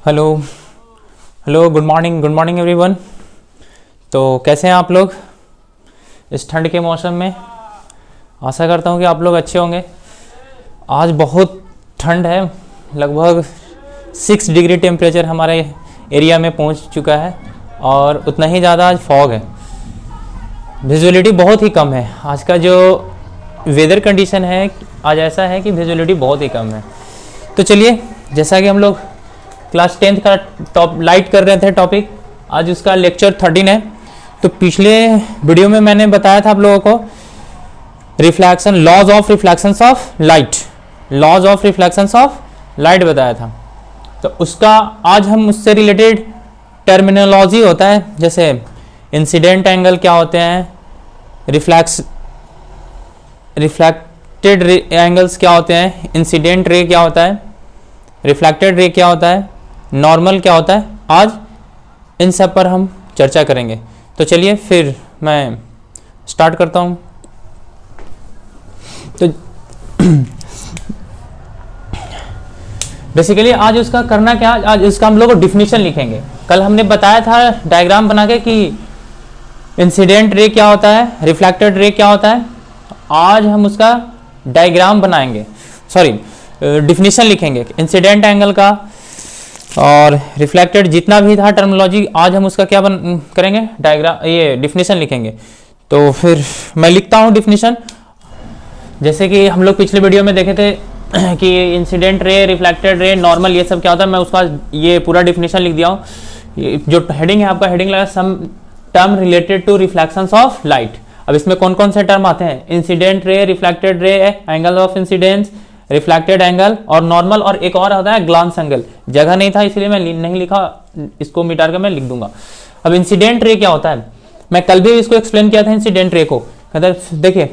Hello hello good morning everyone. तो कैसे हैं आप लोग इस ठंड के मौसम में? आशा करता हूं कि आप लोग अच्छे होंगे। आज बहुत ठंड है, लगभग 6 डिग्री टेम्परेचर हमारे एरिया में पहुंच चुका है और उतना ही ज़्यादा आज फॉग है। विजुअलिटी बहुत ही कम है। आज का जो वेदर कंडीशन है आज ऐसा है कि विजुअलिटी बहुत ही कम है। तो चलिए, जैसा कि हम लोग क्लास 10th का लाइट कर रहे थे टॉपिक, आज उसका लेक्चर 13 है। तो पिछले वीडियो में मैंने बताया था आप लोगों को reflection, laws of reflections of light बताया था। तो उसका आज हम उससे रिलेटेड टर्मिनोलॉजी होता है, जैसे इंसिडेंट एंगल क्या होते हैं, रिफ्लेक्टेड एंगल्स क्या होते हैं, इंसिडेंट रे क्या होता है, रिफ्लेक्टेड रे क्या होता है, नॉर्मल क्या होता है, आज इन सब पर हम चर्चा करेंगे। तो चलिए फिर मैं स्टार्ट करता हूँ। तो बेसिकली आज उसका करना क्या, आज इसका हम लोग डिफिनीशन लिखेंगे। कल हमने बताया था डायग्राम बना के कि इंसिडेंट रे क्या होता है, रिफ्लेक्टेड रे क्या होता है। आज हम उसका डायग्राम बनाएंगे, डिफिनीशन लिखेंगे इंसिडेंट एंगल का और रिफ्लेक्टेड जितना भी था टर्मिनोलॉजी, आज हम उसका क्या करेंगे, डायग्राम, ये डिफिनीशन लिखेंगे। तो फिर मैं लिखता हूँ डिफिनीशन। जैसे कि हम लोग पिछले वीडियो में देखे थे कि incident ray, reflected ray, normal, ये सब क्या होता है। मैं उसका ये पूरा डिफिनीशन लिख दिया हूँ। जो हेडिंग है आपका, हेडिंग लगा some term related to reflections of light. अब इसमें कौन कौन से टर्म आते हैं, incident ray, reflected ray, angle of incidence, reflected angle और नॉर्मल, और एक और होता है ग्लांस एंगल। जगह नहीं था इसलिए मैं नहीं लिखा, इसको मिटा कर मैं लिख दूंगा। अब इंसिडेंट रे क्या होता है, मैं कल भी इसको एक्सप्लेन किया था इंसिडेंट रे को। देखिए,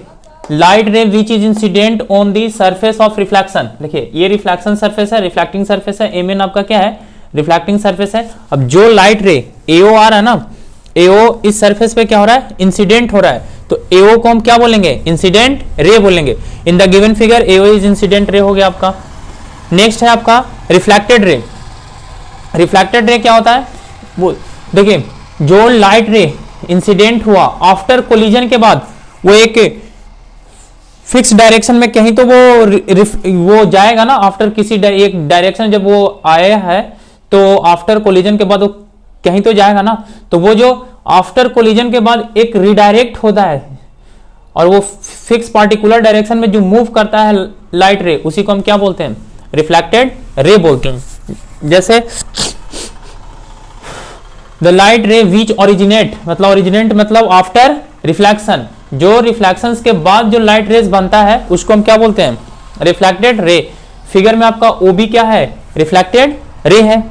लाइट रे which is incident on the surface of reflection. देखिए, ये रिफ्लेक्शन सरफेस है, रिफ्लेक्टिंग सरफेस है, एम एन आपका क्या है, रिफ्लेक्टिंग सरफेस है। अब जो लाइट रे एओ आ रहा है ना, एओ इस सरफेस पे क्या हो रहा है, इंसिडेंट हो रहा है। तो एओ को हम क्या बोलेंगे, इंसिडेंट रे बोलेंगे। इन the given figure AO is incident ray हो गया आपका। नेक्स्ट है आपका रिफ्लेक्टेड रे। रिफ्लेक्टेड रे क्या होता है, वो देखिए, जो लाइट रे इंसिडेंट हुआ आफ्टर कोलिजन के बाद, वो एक फिक्स डायरेक्शन में कहीं तो वो जाएगा ना, आफ्टर किसी एक डायरेक्शन जब वो आया है तो आफ्टर कोलिजन के बाद वो कहीं तो जाएगा ना। तो वो जो आफ्टर कोलिजन के बाद एक रिडायरेक्ट होता है और वो फिक्स पार्टिकुलर डायरेक्शन में जो मूव करता है लाइट रे, उसी को हम क्या बोलते हैं, रिफ्लेक्टेड रे बोलते हैं। जैसे द लाइट रे विच ओरिजिनेट मतलब आफ्टर रिफ्लेक्शन, जो रिफ्लेक्शंस के बाद जो लाइट रेज बनता है उसको हम क्या बोलते हैं, रिफ्लेक्टेड रे। फिगर में आपका ओबी क्या है, रिफ्लेक्टेड रे है।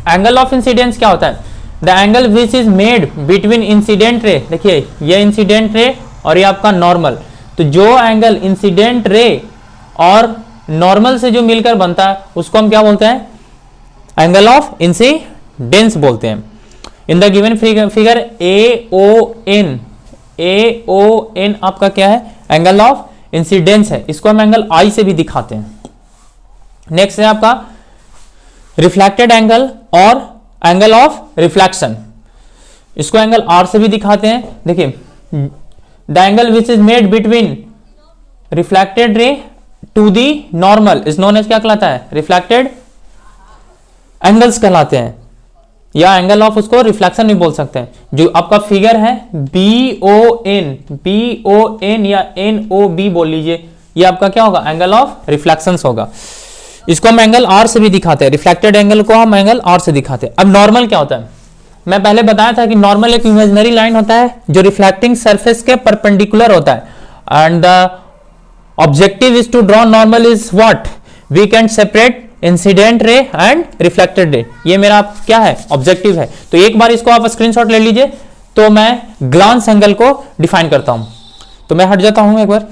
एंगल ऑफ इंसिडेंस क्या होता है, the angle which is made between incident ray. देखिए, ये इंसिडेंट रे और ये आपका नॉर्मल। तो जो एंगल इंसिडेंट रे और नॉर्मल से जो मिलकर बनता है उसको हम क्या बोलते हैं, एंगल ऑफ इंसिडेंस बोलते हैं। In the given figure A O N आपका क्या है, एंगल ऑफ इंसिडेंस है। इसको हम एंगल आई से भी दिखाते हैं। नेक्स्ट है आपका रिफ्लेक्टेड एंगल और एंगल ऑफ रिफ्लेक्शन, इसको एंगल आर से भी दिखाते हैं। देखिए, the angle which is made between reflected ray to the normal is known as क्या कहलाता है, रिफ्लेक्टेड एंगल्स कहलाते हैं, या एंगल ऑफ उसको रिफ्लेक्शन भी बोल सकते हैं। जो आपका फिगर है बी ओ एन या एन ओ बी बोल लीजिए, ये आपका क्या होगा, एंगल ऑफ रिफ्लेक्शन होगा। इसको हम एंगल आर से भी दिखाते हैं, रिफ्लेक्टेड एंगल को हम एंगल आर से दिखाते हैं। अब नॉर्मल क्या होता है, मैं पहले बताया था कि नॉर्मल एक इमेजिनरी लाइन होता है जो रिफ्लेक्टिंग सरफेस के परपेंडिकुलर होता है। And the objective is to draw normal is what, we can separate incident ray and reflected ray. ये मेरा क्या है, ऑब्जेक्टिव है। तो एक बार इसको आप स्क्रीनशॉट ले लीजिए। तो मैं ग्लांस एंगल को डिफाइन करता हूं। तो मैं हट जाता हूं एक बार,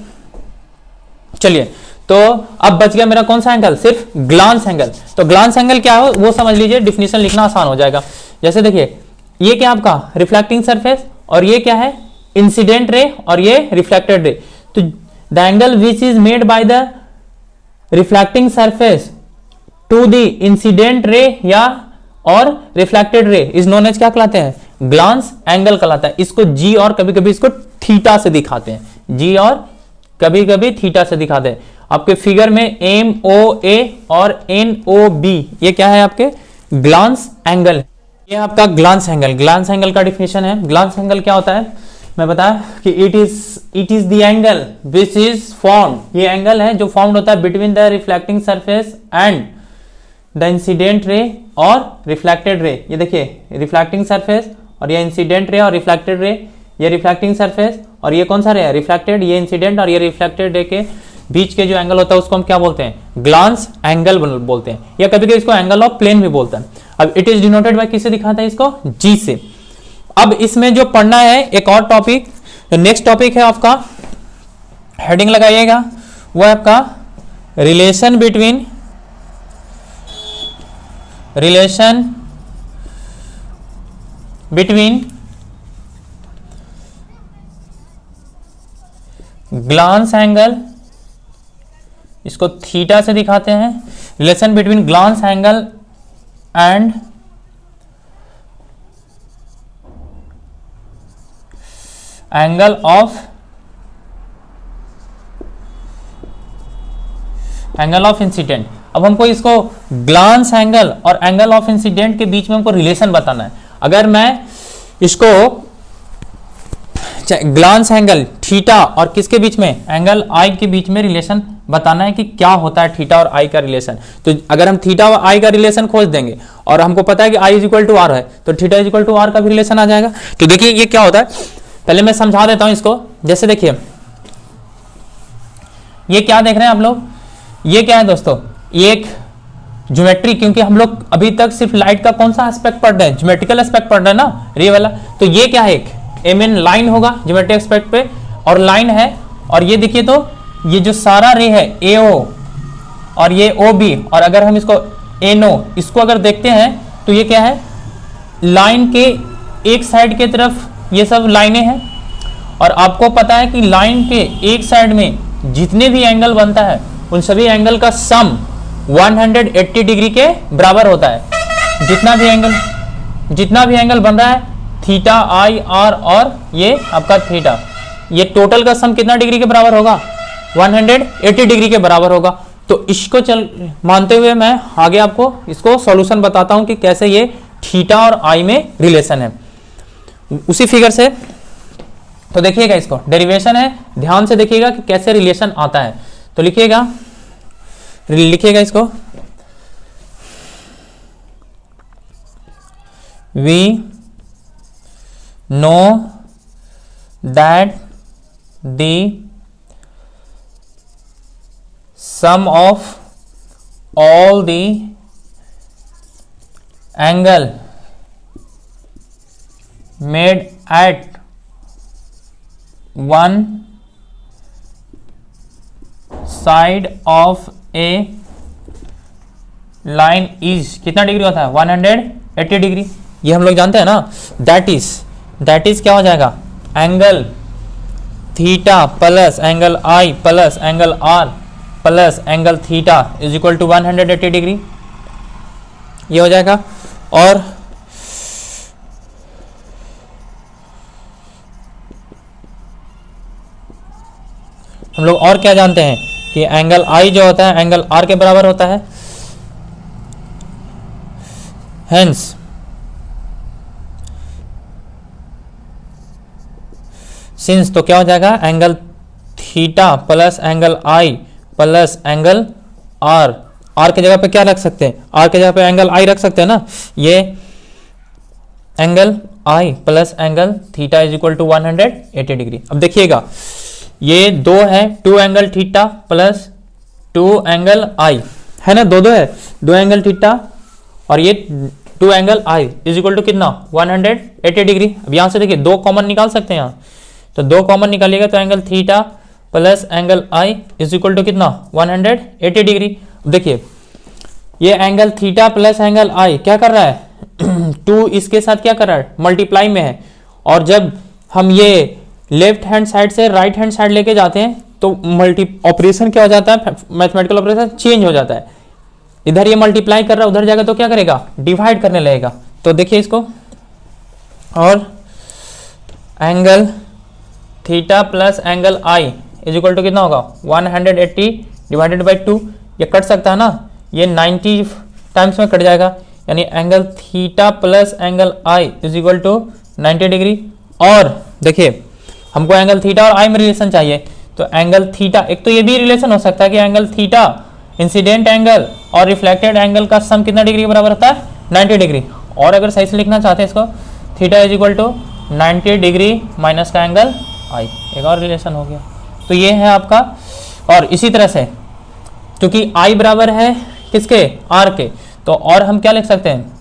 चलिए। तो अब बच गया मेरा कौन सा एंगल, सिर्फ ग्लांस एंगल। तो ग्लांस एंगल क्या है वो समझ लीजिए, डिफिनीशन लिखना आसान हो जाएगा। जैसे देखिए, ये क्या आपका रिफ्लेक्टिंग सरफेस और ये क्या है, इंसिडेंट रे और ये रिफ्लेक्टेड रे। तो the angle which is made by the reflecting surface to the incident ray या और reflected ray is known as क्या कहलाते हैं, ग्लांस एंगल कहलाता है। इसको जी और कभी कभी इसको थीटा से दिखाते हैं, जी और कभी कभी थीटा से दिखाते हैं। आपके फिगर में एम ओ ए और एन ओ बी ये क्या है, आपके ग्लांस एंगल। ये आपका ग्लांस एंगल, ग्लांस एंगल का डिफिनेशन है। ग्लांस एंगल क्या होता है, मैं बताया कि it is the angle which is form, ये एंगल है जो फॉर्म्ड होता है between the reflecting surface and the incident ray और रिफ्लेक्टेड रे। ये देखिए रिफ्लेक्टिंग सरफेस और ये इंसिडेंट रे और रिफ्लेक्टेड रे, ये रिफ्लेक्टिंग सरफेस और ये कौन सा रे है, रिफ्लेक्टेड, ये इंसिडेंट और ये रिफ्लेक्टेड रे के बीच के जो एंगल होता है उसको हम क्या बोलते हैं, ग्लांस एंगल बोलते हैं, या कभी कभी इसको एंगल ऑफ प्लेन भी बोलते हैं। अब इट इज डिनोटेड बाय किससे दिखाता है इसको, जी से। अब इसमें जो पढ़ना है एक और टॉपिक, नेक्स्ट टॉपिक है आपका, हेडिंग लगाइएगा, वो है आपका रिलेशन बिटवीन ग्लांस एंगल, इसको थीटा से दिखाते हैं, relation between glance angle and angle of incident. अब हमको इसको ग्लांस एंगल और एंगल ऑफ इंसिडेंट के बीच में हमको रिलेशन बताना है। अगर मैं इसको ग्लांस एंगल थीटा और किसके बीच में, एंगल आई के बीच में रिलेशन बताना है कि क्या होता है थीटा और आई का रिलेशन, तो अगर हम थीटा और आई का रिलेशन खोज देंगे और हमको पता है कि I is equal to R है, तो theta is equal to R का भी रिलेशन आ जाएगा। तो देखिए ये क्या होता है, पहले मैं समझा देता हूं इसको। जैसे देखिए ये क्या देख रहे हैं आप लोग, ये क्या है दोस्तों, ये एक ज्योमेट्री, क्योंकि हम लोग अभी तक सिर्फ लाइट का कौन सा एस्पेक्ट पढ़ रहे हैं, ज्योमेट्रिकल एस्पेक्ट पढ़ रहे हैं ना, रे वाला। तो ये क्या है, एक एम एन लाइन होगा ज्योमेट्रिक एस्पेक्ट पे, और लाइन है, और ये देखिए तो ये जो सारा रे है ए ओ और ये ओ बी, और अगर हम इसको एन ओ, इसको अगर देखते हैं तो ये क्या है, लाइन के एक साइड के तरफ ये सब लाइनें हैं, और आपको पता है कि लाइन के एक साइड में जितने भी एंगल बनता है उन सभी एंगल का सम 180 डिग्री के बराबर होता है। जितना भी एंगल बन रहा है, थीटा, आई, आर और ये आपका थीटा, ये टोटल का सम कितना डिग्री के बराबर होगा, 180 डिग्री के बराबर होगा। तो इसको मानते हुए मैं आगे आपको इसको सॉल्यूशन बताता हूं कि कैसे ये थीटा और आई में रिलेशन है, उसी फिगर से। तो देखिएगा, इसको डेरिवेशन है, ध्यान से देखिएगा कि कैसे रिलेशन आता है। तो लिखिएगा इसको, we know that the sum of all the angle made at one side of a line is कितना डिग्री होता है, 180 डिग्री। ये हम लोग जानते हैं ना, दैट इज क्या हो जाएगा, angle theta plus angle I plus angle R plus angle theta is equal to 180 degree, ये हो जाएगा। और हम लोग और क्या जानते हैं कि एंगल आई जो होता है एंगल आर के बराबर होता है, हेंस सिंस, तो क्या हो जाएगा, एंगल थीटा प्लस एंगल आई प्लस एंगल आर, आर की जगह पे क्या रख सकते हैं, आर की जगह पे एंगल आई रख सकते हैं ना, ये angle I plus angle theta is equal to 180 degree. अब देखिएगा ये दो है, two angle theta plus two angle i है ना, दो है, दो एंगल थीटा और ये two angle I is equal to कितना, 180 डिग्री। अब यहां से देखिए दो कॉमन निकाल सकते हैं यहाँ, तो दो कॉमन निकालिएगा तो angle theta plus angle I is equal to कितना, 180 डिग्री। देखिए ये angle theta plus angle I क्या कर रहा है, टू इसके साथ क्या कर रहा है, मल्टीप्लाई में है, और जब हम ये लेफ्ट हैंड साइड से राइट हैंड साइड लेके जाते हैं तो ऑपरेशन क्या हो जाता है, मैथमेटिकल ऑपरेशन चेंज हो जाता है। इधर ये मल्टीप्लाई कर रहा है, उधर जाएगा तो क्या करेगा, डिवाइड करने लगेगा। तो देखिए इसको, और angle theta plus angle I is equal to कितना होगा, 180 डिवाइडेड बाई 2। ये कट सकता है ना, ये 90 टाइम्स में कट जाएगा, यानी angle theta plus angle I is equal to 90 degree. और देखिए हमको एंगल थीटा और आई में रिलेशन चाहिए, तो एंगल थीटा, एक तो ये भी रिलेशन हो सकता है कि एंगल थीटा इंसिडेंट एंगल और रिफ्लेक्टेड एंगल का सम कितना डिग्री के बराबर होता है, 90 डिग्री। और अगर सही से लिखना चाहते हैं इसको, theta is equal to 90 degree minus का एंगल आई, एक और रिलेशन हो गया। तो ये है आपका, और इसी तरह से क्योंकि आई बराबर है किसके, आर के, तो और हम क्या लिख सकते हैं,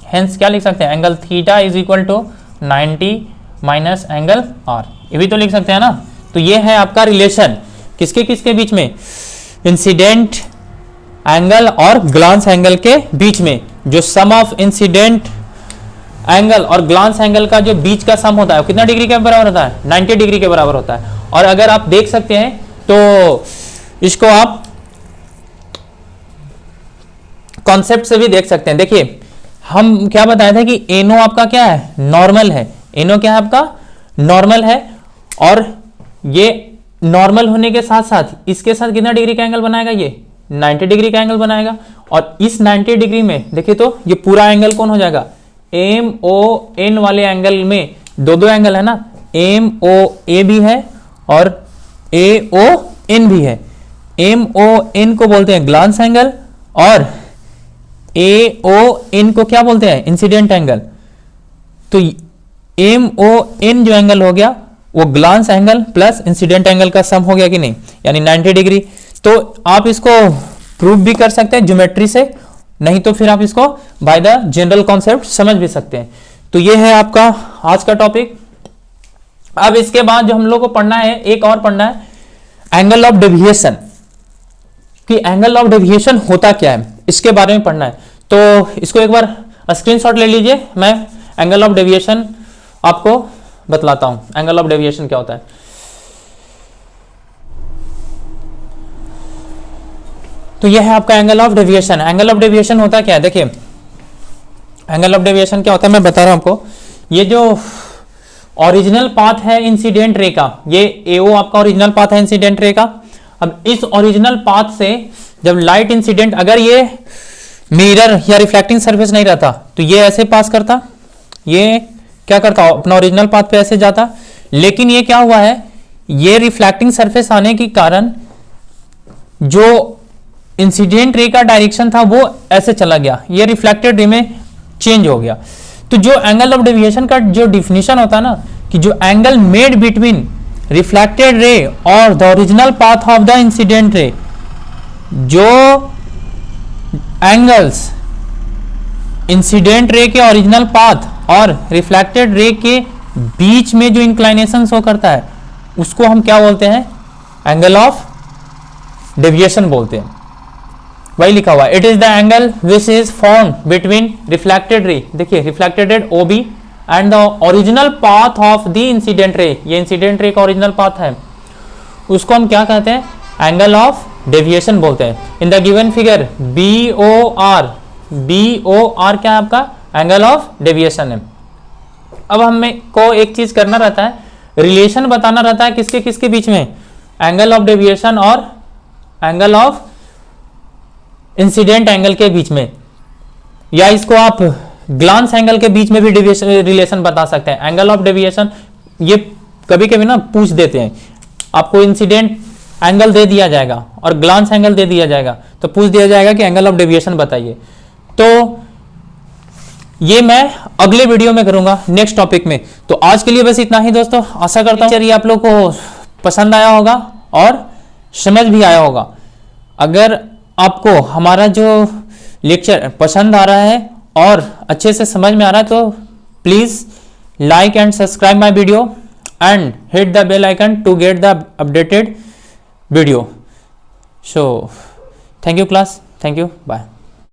हेंस क्या लिख सकते हैं, angle theta is equal to 90 minus angle R, ये भी तो लिख सकते हैं ना। तो ये है आपका रिलेशन किसके किसके बीच में, इंसिडेंट एंगल और ग्लांस एंगल के बीच में, जो सम ऑफ इंसिडेंट एंगल और ग्लांस एंगल का जो बीच का सम होता है कितना डिग्री के बराबर होता है, 90 डिग्री के बराबर होता है। और अगर आप देख सकते हैं तो इसको आप कॉन्सेप्ट से भी देख सकते हैं। देखिए हम क्या बताए थे कि एनो आपका क्या है, नॉर्मल है, एनो क्या है आपका, नॉर्मल है, और ये नॉर्मल होने के साथ साथ इसके साथ कितना डिग्री का एंगल बनाएगा, ये 90 डिग्री का एंगल बनाएगा। और इस 90 डिग्री में देखिए तो ये पूरा एंगल कौन हो जाएगा, एम ओ एन वाले एंगल में दो एंगल है ना, एम ओ ए भी है और ए ओ एन भी है। एम ओ एन को बोलते हैं ग्लांस एंगल और ए ओ एन को क्या बोलते हैं, इंसिडेंट एंगल। तो एम ओ एन जो एंगल हो गया वो glance angle plus incident angle का सम हो गया कि नहीं, यानी 90 डिग्री। तो आप इसको प्रूव भी कर सकते हैं ज्योमेट्री से, नहीं तो फिर आप इसको बाय द जनरल कॉन्सेप्ट समझ भी सकते हैं। तो ये है आपका आज का टॉपिक। अब इसके बाद जो हम लोग को पढ़ना है, एक और पढ़ना है एंगल ऑफ डेविएशन, कि एंगल ऑफ डेविएशन होता क्या है, इसके बारे में पढ़ना है। तो इसको एक बार स्क्रीनशॉट ले लीजिए, मैं एंगल ऑफ डेविएशन आपको बतलाता हूं, एंगल ऑफ डेविएशन क्या होता है। तो यह है आपका angle of deviation. Angle of deviation होता क्या है, देखिए एंगल ऑफ डेविएशन क्या होता है मैं बता रहा हूं आपको। ये जो ओरिजिनल पाथ है इंसिडेंट रे का, ये एओ आपका ओरिजिनल पाथ है इंसिडेंट रे का। अब इस ओरिजिनल पाथ से जब लाइट इंसिडेंट, अगर ये मिरर या रिफ्लेक्टिंग सरफेस नहीं रहता तो ये ऐसे पास करता, ये क्या करता अपना ओरिजिनल पाथ पे ऐसे जाता। लेकिन ये क्या हुआ है, ये रिफ्लेक्टिंग सरफेस आने के कारण जो इंसिडेंट रे का डायरेक्शन था वो ऐसे चला गया, ये रिफ्लेक्टेड रे में चेंज हो गया। तो जो एंगल ऑफ डेविएशन का जो डिफिनेशन होता है ना, कि जो एंगल मेड बिटवीन रिफ्लेक्टेड रे और the original path of the incident रे, जो एंगल्स इंसिडेंट रे के ओरिजिनल पाथ और रिफ्लेक्टेड रे के बीच में जो इंक्लाइनेशन शो करता है उसको हम क्या बोलते हैं, एंगल ऑफ डेविएशन बोलते हैं। वही लिखा हुआ, it is the angle which is form between reflected ray, देखिए reflected ray O B and the original path of the incident ray, ये इंसिडेंट रे का ओरिजिनल पाथ है, उसको हम क्या कहते हैं, एंगल ऑफ डेविएशन बोलते हैं। In the given figure B O R क्या है आपका, एंगल ऑफ डेविएशन है। अब हमें को एक चीज करना रहता है, रिलेशन बताना रहता है किसके किसके बीच में, एंगल ऑफ डेविएशन और एंगल ऑफ इंसिडेंट एंगल के बीच में, या इसको आप ग्लांस एंगल के बीच में भी रिलेशन बता सकते हैं। एंगल ऑफ डेविएशन ये कभी कभी ना पूछ देते हैं, आपको इंसिडेंट एंगल दे दिया जाएगा और ग्लांस एंगल दे दिया जाएगा, तो पूछ दिया जाएगा कि एंगल ऑफ डेविएशन बताइए। तो ये मैं अगले वीडियो में करूंगा नेक्स्ट टॉपिक में। तो आज के लिए बस इतना ही दोस्तों, आशा करता हूँ चलिए आप लोग को पसंद आया होगा और समझ भी आया होगा। अगर आपको हमारा जो लेक्चर पसंद आ रहा है और अच्छे से समझ में आ रहा है तो please like and subscribe my video and hit the bell icon to get the updated video. So thank you class, thank you, bye.